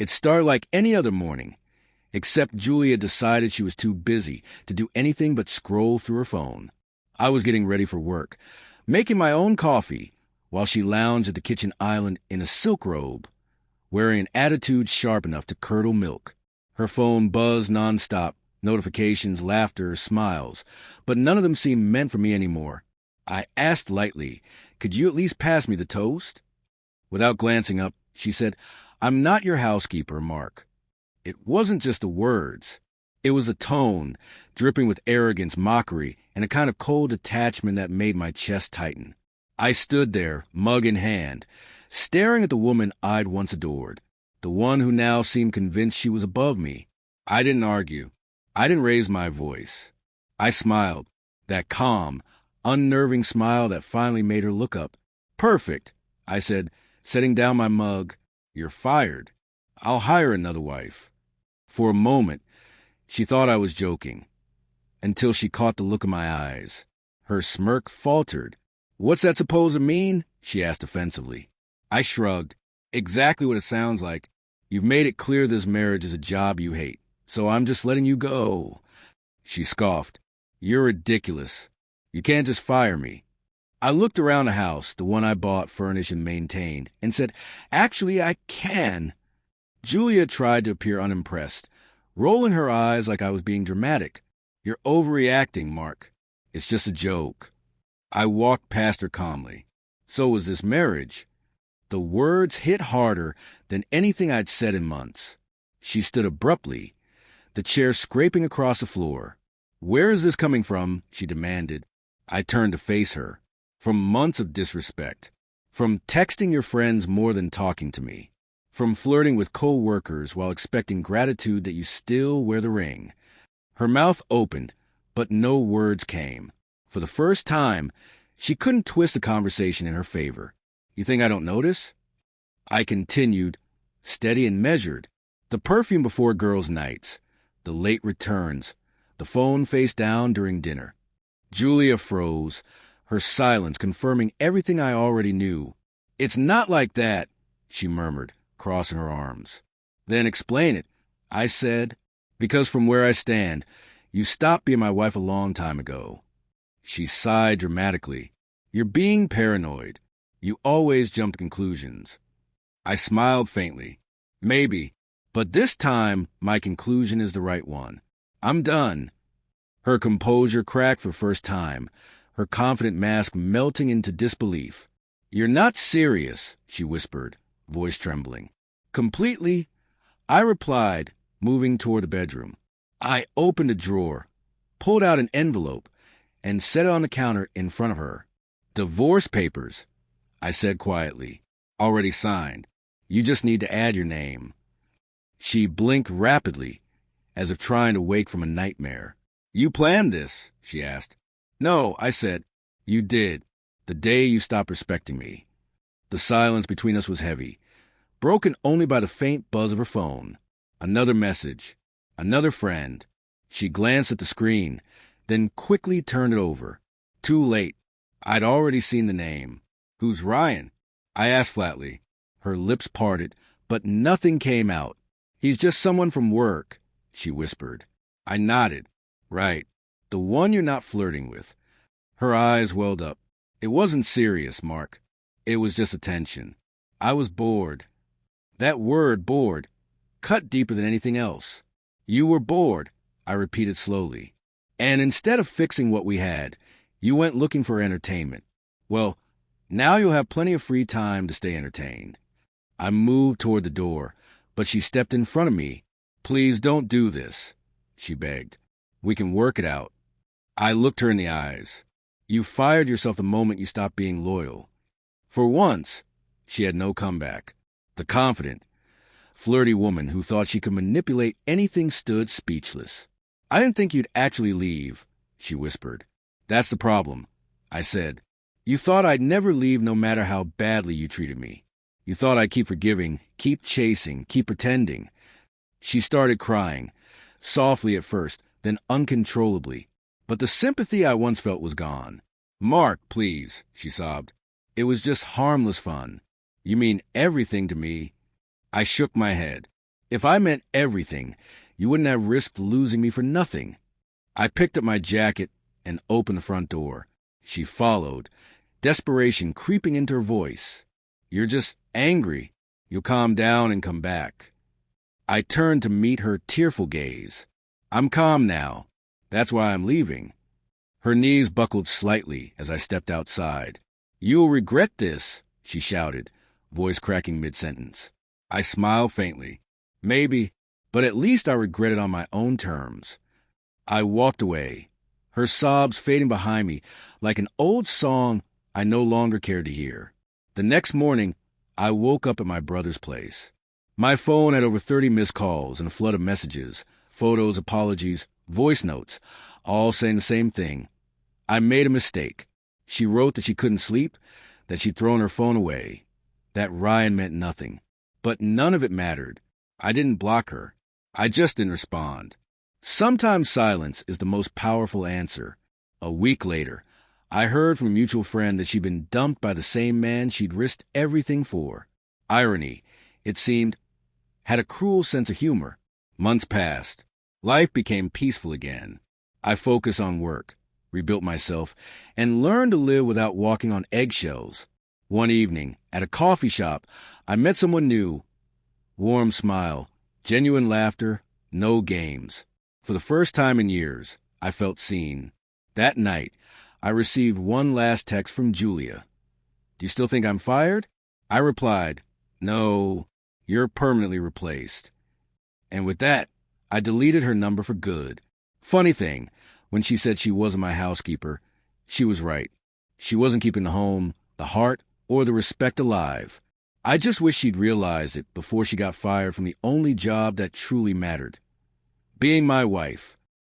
It started like any other morning, except Julia decided she was too busy to do anything but scroll through her phone. I was getting ready for work, making my own coffee, while she lounged at the kitchen island in a silk robe, wearing an attitude sharp enough to curdle milk. Her phone buzzed nonstop, notifications, laughter, smiles, but none of them seemed meant for me anymore. I asked lightly, "Could you at least pass me the toast?" Without glancing up, she said, "I'm not your housekeeper, Mark." It wasn't just the words. It was a tone, dripping with arrogance, mockery, and a kind of cold detachment that made my chest tighten. I stood there, mug in hand, staring at the woman I'd once adored, the one who now seemed convinced she was above me. I didn't argue. I didn't raise my voice. I smiled, that calm, unnerving smile that finally made her look up. "Perfect," I said, setting down my mug. "You're fired. I'll hire another wife." For a moment, she thought I was joking, until she caught the look in my eyes. Her smirk faltered. "What's that supposed to mean?" she asked offensively. I shrugged. "Exactly what it sounds like. You've made it clear this marriage is a job you hate, so I'm just letting you go." She scoffed. "You're ridiculous. You can't just fire me." I looked around the house, the one I bought, furnished, and maintained, and said, "Actually, I can." Julia tried to appear unimpressed, rolling her eyes like I was being dramatic. "You're overreacting, Mark. It's just a joke." I walked past her calmly. So was this marriage. The words hit harder than anything I'd said in months. She stood abruptly, the chair scraping across the floor. "Where is this coming from?" she demanded. I turned to face her. "From months of disrespect. From texting your friends more than talking to me. From flirting with co-workers while expecting gratitude that you still wear the ring." Her mouth opened, but no words came. For the first time, she couldn't twist the conversation in her favor. "You think I don't notice?" I continued, steady and measured. The perfume before girls' nights, the late returns, the phone face down during dinner. Julia froze, her silence confirming everything I already knew. "It's not like that," she murmured, crossing her arms. "Then explain it," I said. "Because from where I stand, you stopped being my wife a long time ago." She sighed dramatically. "You're being paranoid. You always jump to conclusions." I smiled faintly. "Maybe, but this time my conclusion is the right one. I'm done." Her composure cracked for the first time, her confident mask melting into disbelief. "You're not serious," she whispered, voice trembling. "Completely," I replied, moving toward the bedroom. I opened a drawer, pulled out an envelope, and set it on the counter in front of her. "Divorce papers," I said quietly. "Already signed. You just need to add your name." She blinked rapidly, as if trying to wake from a nightmare. "You planned this?" she asked. "No," I said. "You did, the day you stopped respecting me." The silence between us was heavy, broken only by the faint buzz of her phone. Another message. Another friend. She glanced at the screen, then quickly turned it over. Too late. I'd already seen the name. "Who's Ryan?" I asked flatly. Her lips parted, but nothing came out. "He's just someone from work," she whispered. I nodded. "Right. The one you're not flirting with." Her eyes welled up. "It wasn't serious, Mark. It was just attention. I was bored." That word, bored, cut deeper than anything else. "You were bored," I repeated slowly. "And instead of fixing what we had, you went looking for entertainment. Well, now you'll have plenty of free time to stay entertained." I moved toward the door, but she stepped in front of me. "Please don't do this," she begged. "We can work it out." I looked her in the eyes. "You fired yourself the moment you stopped being loyal." For once, she had no comeback. The confident, flirty woman who thought she could manipulate anything stood speechless. "I didn't think you'd actually leave," she whispered. "That's the problem," I said. "You thought I'd never leave no matter how badly you treated me. You thought I'd keep forgiving, keep chasing, keep pretending." She started crying, softly at first, then uncontrollably. But the sympathy I once felt was gone. "Mark, please," she sobbed. "It was just harmless fun. You mean everything to me." I shook my head. If I meant everything, you wouldn't have risked losing me for nothing. I picked up my jacket and opened the front door. She followed, desperation creeping into her voice. You're just angry. You'll calm down and come back. I turned to meet her tearful gaze. I'm calm now. That's why I'm leaving. Her knees buckled slightly as I stepped outside. You'll regret this, she shouted, voice cracking mid-sentence. I smiled faintly. Maybe, but at least I regret it on my own terms. I walked away, her sobs fading behind me like an old song I no longer cared to hear. The next morning, I woke up at my brother's place. My phone had over 30 missed calls and a flood of messages, photos, apologies, voice notes, all saying the same thing. I made a mistake. She wrote that she couldn't sleep, that she'd thrown her phone away, that Ryan meant nothing. But none of it mattered. I didn't block her. I just didn't respond. Sometimes silence is the most powerful answer. A week later, I heard from a mutual friend that she'd been dumped by the same man she'd risked everything for. Irony, it seemed, had a cruel sense of humor. Months passed. Life became peaceful again. I focused on work, rebuilt myself, and learned to live without walking on eggshells. One evening, at a coffee shop, I met someone new. Warm smile, genuine laughter, no games. For the first time in years, I felt seen. That night, I received one last text from Julia. Do you still think I'm fired? I replied, no, you're permanently replaced. And with that, I deleted her number for good. Funny thing, when she said she wasn't my housekeeper, she was right. She wasn't keeping the home, the heart, or the respect alive. I just wish she'd realized it before she got fired from the only job that truly mattered. Being my wife.